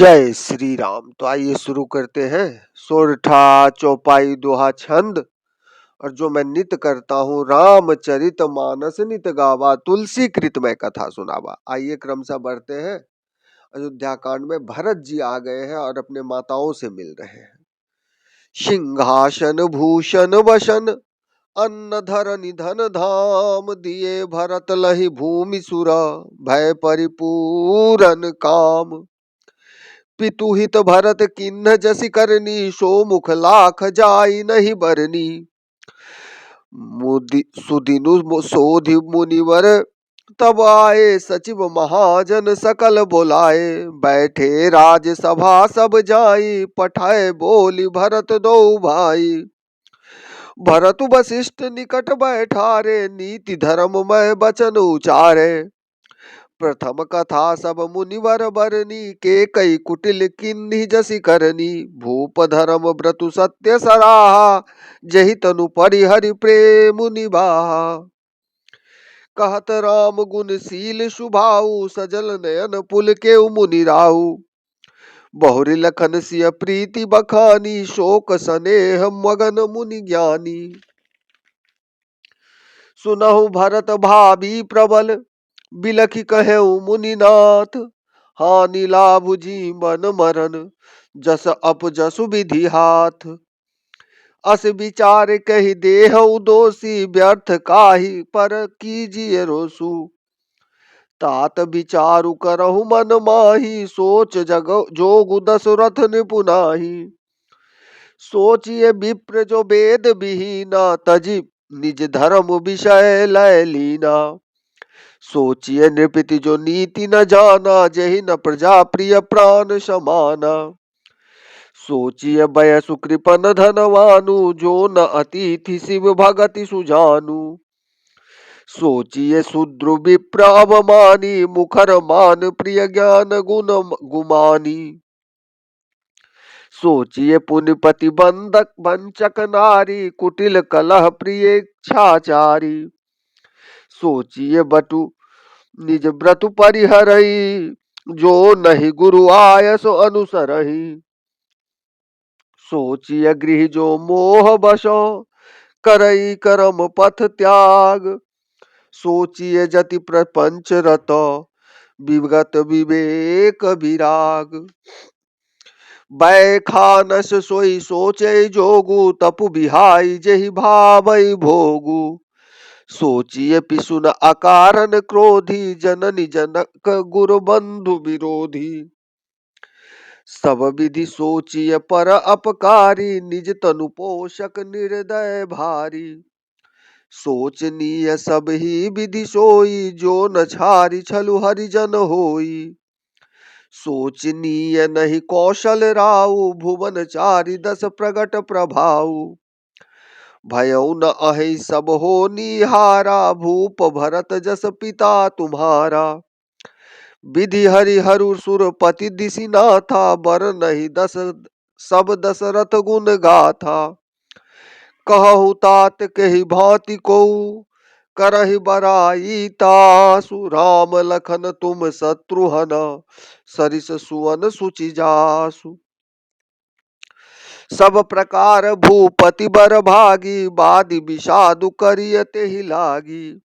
जय श्री राम। तो आइए शुरू करते हैं। सोरठा चौपाई दोहा छंद। और जो मैं नित करता हूँ, रामचरित मानस नित गावा, तुलसी कृत में कथा सुनावा। आइए क्रमशः बढ़ते हैं। अयोध्या कांड में भरत जी आ गए हैं और अपने माताओं से मिल रहे हैं। सिंहासन भूषण वसन, अन्न धर निधन धाम, दिए भरत लहि भूमि सुरा, भय परिपूरन काम। पितुहित भरत किन्ह जसि करनी, सो मुख लाख जाई नहीं बरनी। सुदिनु सोधि मुनिवर, तब आए सचिव महाजन सकल बुलाए। बैठे राजसभा सब जाई, पठाए बोली भरत दो भाई। भरत वशिष्ठ निकट बैठारे, नीति धर्ममय बचन उचारे। प्रथम कथा सब मुनिवर बरनी, के कई कुटिल किन्हि जसि करनी। भूप धर्म व्रतु सत्य सराहा, जहि तनु परिहरि प्रेम निबाहा। कहत राम गुण शील सुभाऊ, सजल नयन पुल के मुनि राहु। बहुरी लखन सिय प्रीति बखानी, शोक सनेह मगन मुनि ज्ञानी। सुनहु भरत भावी प्रबल, बिलखि कहेउ मुनिनाथ। हानि लाभ जीवन मरण, जस अपजसु विधि हाथ। अस विचार कहि देहउ दोषी, व्यर्थ काहि पर कीजिए रोसु। तात विचारु करहु मन माही, सोच जग जोगु दशरथ निपुनाही। सोचिए विप्र जो वेद विहीना, तजी निज धर्म विषय लय लीना। सोचिए नृपति जो नीति न जाना, जहि न प्रजा प्रिय प्राण समाना। सोचिए बयसु कृपन धनवानु, जो न अतिथि शिव भगति सुजानु। सोचिए शूद्र विप्र अवमानी, मुखर मान प्रिय ज्ञान गुण गुमानी। सोचिए पुनिपति बंधक वंचक नारी, कुटिल कलह प्रिय इच्छाचारी। सोचिए बटु निज व्रतु परिहरहि, जो नहीं गुरु आयसो अनुसरहि। सोचिए गृह जो मोह बसो, करई करम पथ त्याग। सोचिए जति प्रपंच रतो, विगत विवेक विराग। बै खानस सोई सोचे जोगु, तपु बिहाई जेहि भावई भोगु। सोचिए पिसुन अकारण क्रोधी, जननी जनक गुरु बंधु विरोधी। सब विधि सोचिए पर अपकारी, निज तनु पोषक निर्दय भारी। सोचनीय सब ही विधि सोई, जो न छारी छलु हरिजन होई। सोचनीय नहीं कौशल राउ, भुवन चारि दस प्रगट प्रभाऊ। भयउ न अहि सब हो निहारा, भूप भरत जस पिता तुम्हारा। विधि हरि हरु सुरपति दिसि नाथा, बर नहीं दस सब दशरथ गुण गाथा। कहु तात कहि भांति को, करहि बराई तासु। राम लखन तुम शत्रुहन, सरिस सुवन सुचि जासु। सब प्रकार भूपति बर भागी, बादि विषादु करिय तेहि लागी।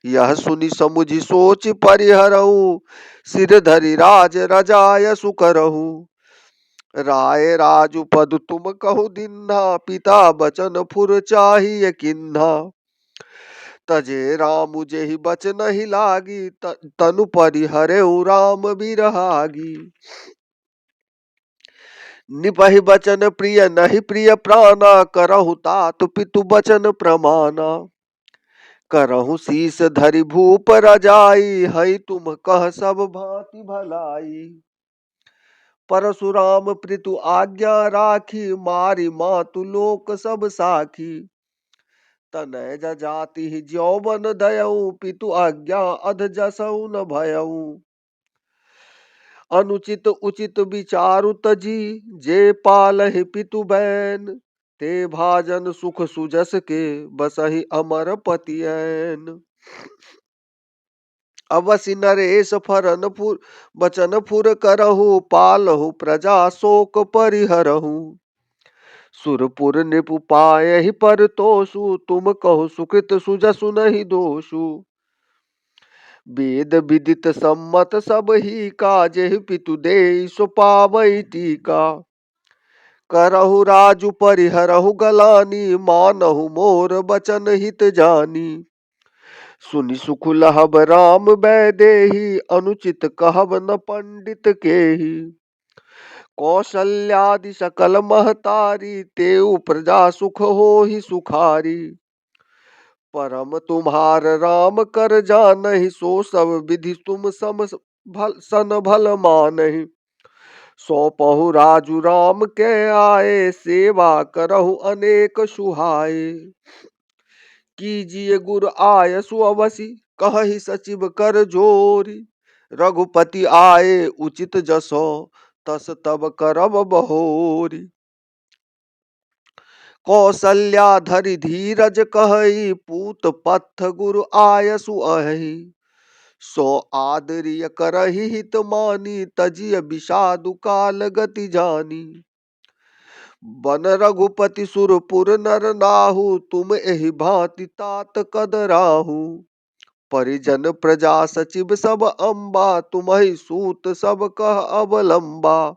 यह सुनि समुझि सोच परिहरऊ, सिर धरि राज रजायसु करहु। राय राजु पद तुम कहु दिन्हा, पिता बचन फुर चाहिए किन्हा। तजे राम जेहि बचन ही लागी, तनु परिहरऊ राम बिरहागी। निपहि बचन प्रिय नहीं प्रिय प्राणा, करहु तात पितु बचन प्रमाना। करहु शीस धरि भूप रजाई, हई तुम कह सब भांति भलाई। परशुराम प्रीतु आज्ञा राखी, मारी मातु लोक सब साखी। तनय जाति ज्यौवन दयऊ, पितु आज्ञा अध जसऊ न भयऊ। अनुचित उचित विचारु तजी, जे पालहि पितु बैन। ते भाजन सुख सुजस के, बसहि अमर पतियैन। अवसि नरेश फरन फुर बचन फुर करहु पालहु प्रजा शोक परिहरहु। सुरपुर नृपु पायहि पर तोषु तुम कहु सुकृत सुजसु नहीं दोषु। वेद विदित सम्मत सब ही काजेहि पितु देइ सो पावई टीका। करहु राजु परिहरहु गलानी मानहु मोर बचन हित जानी। सुनि सुख लहब राम बैदेही अनुचित कहब न पंडित केही। कौशल्यादि सकल महतारी तेउ प्रजा सुख होहि सुखारी। परम तुम्हार राम कर जानहि सो सब विधि तुम सम भल सन भल मानहि। सौंपहु राजु राम के आए सेवा करहु अनेक सुहाए। कीजिए गुर आयसु अवसि कहहि सचिव कर जोरी। रघुपति आए उचित जसो तस तब करब बहोरी। कौशल्या धरि धीरज कहई पूत पथ गुरु आयसु अहि। सो आदरिय करहि हित मानी तजिय विषादु काल गति जानी। बन रघुपति सुरपुर नर नाहु तुम एहि भांति तात कदराहु। परिजन प्रजा सचिव सब अम्बा तुम्हि सूत सब कह अवलंबा।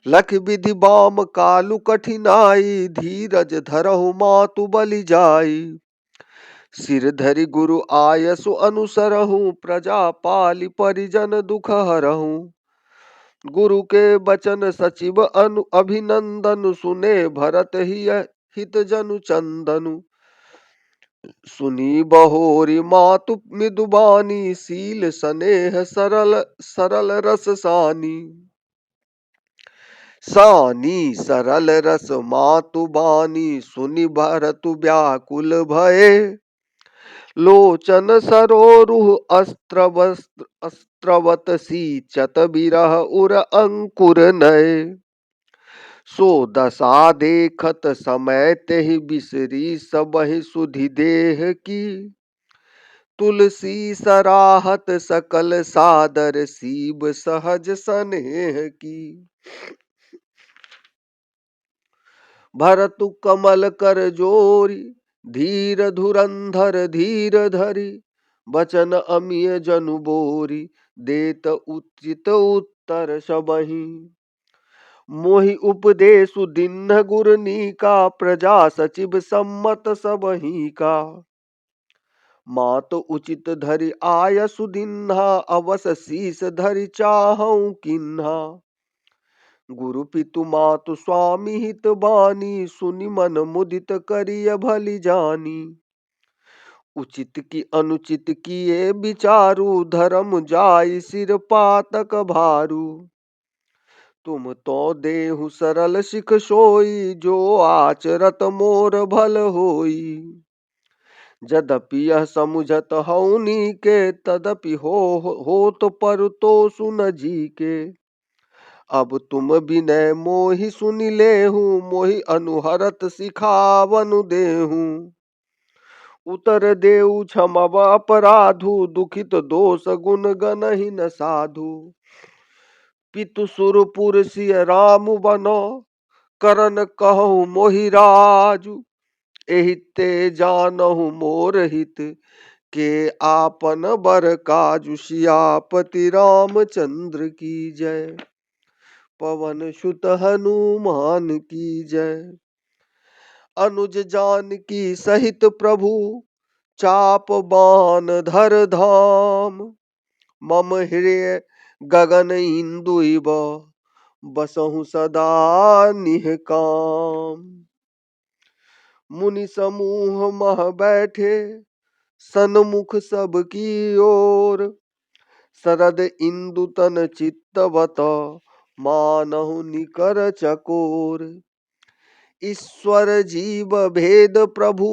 लख विधि बाम कालु कठिनाई धीरज धरहु मातु बलि जाई। सिर धरि गुरु आयसु अनुसरहु प्रजा पालि परिजन दुख हरहु। गुरु के बचन सचिव अनु अभिनंदन सुने भरत हित जनु चंदनु। सुनी बहोरी मातु मृदुबानी सील स्नेह सरल सरल रस सानी। सानी सरल रस मातु बानी सुनि भरतु व्याकुल भये। लोचन सरोरुह अस्त्रवत सींचत बिरह उर अंकुर नय। सो दशा देखत समय तेहि बिसरी सबहि सुधि देह की। तुलसी सराहत सकल सादर सीब सहज स्नेह की। भरतु कमल कर जोरी धीर धुरंधर धीर धरि। बचन अमिय जनु बोरी देत उचित उत्तर सबहि। मोहि उपदेशु दीन्ह गुरनीका प्रजा सचिव सम्मत सबहि का। मात उचित धरि आयसु दीन्हा अवस शीस धरि चाहऊ किन्हा। गुरु पितु मातु स्वामी हित बानी सुनि मन मुदित करिय भली जानी। उचित की अनुचित किए विचारु धर्म जाई सिर पातक भारू। तुम तो देहु सरल सिख सोई जो आचरत मोर भल होई। यद्यपि यह समुझत हऊनी के तदपि होत पर तो सुन जी के। अब तुम विनय मोहि सुनि लेहु मोहि अनुहरत सिखावनु देहु। उतर देऊ क्षमब अपराधु दुखित दोष गुण गनहि न साधु। पितु सुरपुर सिय राम बनो करन कहु मोहि राजु। एहि ते जानहु मोर हित के आपन बर काजु। सियापति रामचंद्र की जय। पवन सुत हनुमान की जय। अनुज जानकी सहित प्रभु चाप बान धर धाम। मम हृदय गगन इंदुइब बसहु सदा निहकाम। मुनि समूह मह बैठे सन्मुख सबकी ओर। शरद इंदु तन चित्तवत मानहु निकर चकोर। ईश्वर जीव भेद प्रभु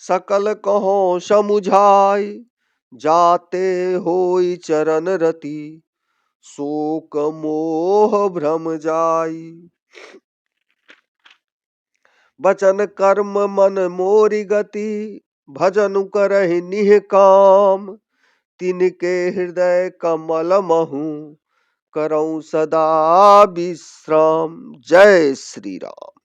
सकल कहो समुझाई। जाते होई चरण रति शोक मोह भ्रम जाई। बचन कर्म मन मोरि गति भजनु करहि निह काम। तिनके हृदय कमल महु करऊं सदा विश्राम। जय श्री राम।